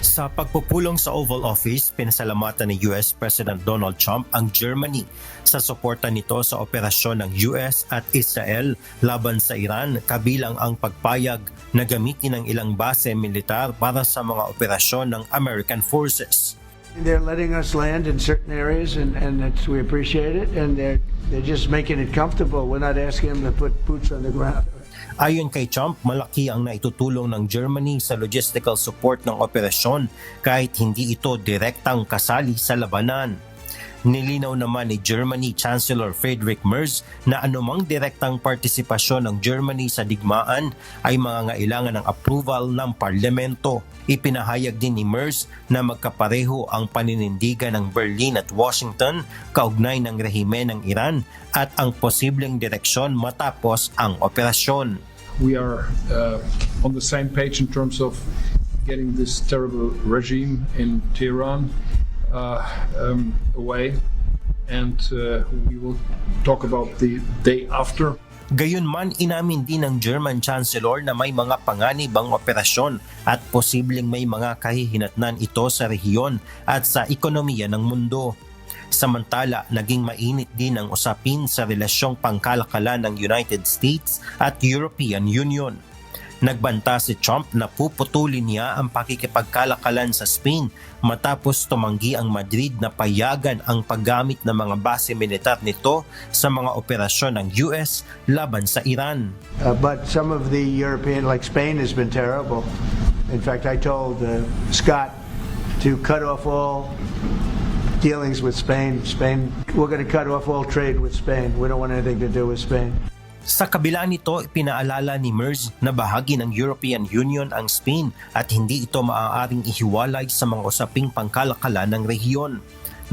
Sa pagpupulong sa Oval Office, pinasalamatan ni US President Donald Trump ang Germany sa suporta nito sa operasyon ng US at Israel laban sa Iran, kabilang ang pagpayag na gamitin ng ilang base militar para sa mga operasyon ng American forces. They're letting us land in certain areas, and we appreciate it. And they're just making it comfortable. We're not asking them to put boots on the ground. Ayon kay Trump, malaki ang naitutulong ng Germany sa logistical support ng operasyon kahit hindi ito direktang kasali sa labanan. Nilinaw naman ni Germany Chancellor Friedrich Merz na anumang direktang partisipasyon ng Germany sa digmaan ay mangangailangan ng approval ng parlamento. Ipinahayag din ni Merz na magkapareho ang paninindigan ng Berlin at Washington kaugnay ng rehimen ng Iran at ang posibleng direksyon matapos ang operasyon. We are on the same page in terms of getting this terrible regime in Tehran away, and we will talk about the day after. Gayunman, inamin din ng German Chancellor na may mga panganib ang operasyon at posibleng may mga kahihinatnan ito sa rehiyon at sa ekonomiya ng mundo. Samantala, naging mainit din ang usapin sa relasyong pangkalakalan ng United States at European Union. Nagbanta si Trump na puputulin niya ang pakikipagkalakalan sa Spain matapos tumanggi ang Madrid na payagan ang paggamit ng mga base militar nito sa mga operasyon ng US laban sa Iran. But some of the European, like Spain, has been terrible. In fact, I told Scott to cut off all dealings with Spain. We're going to cut off all trade with Spain. We don't want anything to do with Spain. Sa kabila nito, ipinaalala ni Merz na bahagi ng European Union ang Spain at hindi ito maaaring ihiwalay sa mga usaping pangkalakalan ng rehiyon.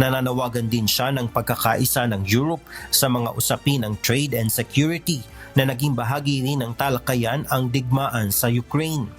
Nananawagan din siya ng pagkakaisa ng Europe sa mga usapin ng trade and security na naging bahagi rin ng talakayan ang digmaan sa Ukraine.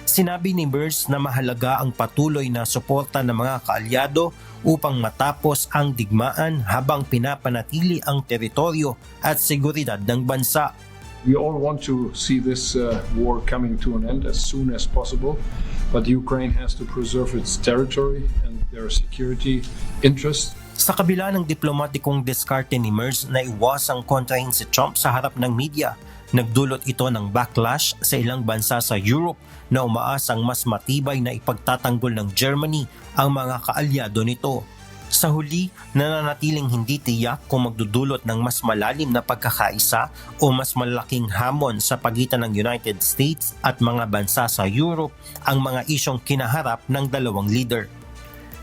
Sinabi ni Merz na mahalaga ang patuloy na suporta ng mga kaalyado upang matapos ang digmaan habang pinapanatili ang teritoryo at seguridad ng bansa. We all want to see this war coming to an end as soon as possible, but Ukraine has to preserve its territory and their security interests. Sa kabila ng diplomatikong diskarte ni Merz na iwasang kontrahin si Trump sa harap ng media, nagdulot ito ng backlash sa ilang bansa sa Europe na umaasang mas matibay na ipagtatanggol ng Germany ang mga kaalyado nito. Sa huli, nananatiling hindi tiyak kung magdudulot ng mas malalim na pagkakaisa o mas malaking hamon sa pagitan ng United States at mga bansa sa Europe ang mga isyong kinaharap ng dalawang leader.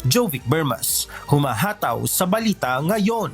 Jovic Bermas, humahataw sa balita ngayon.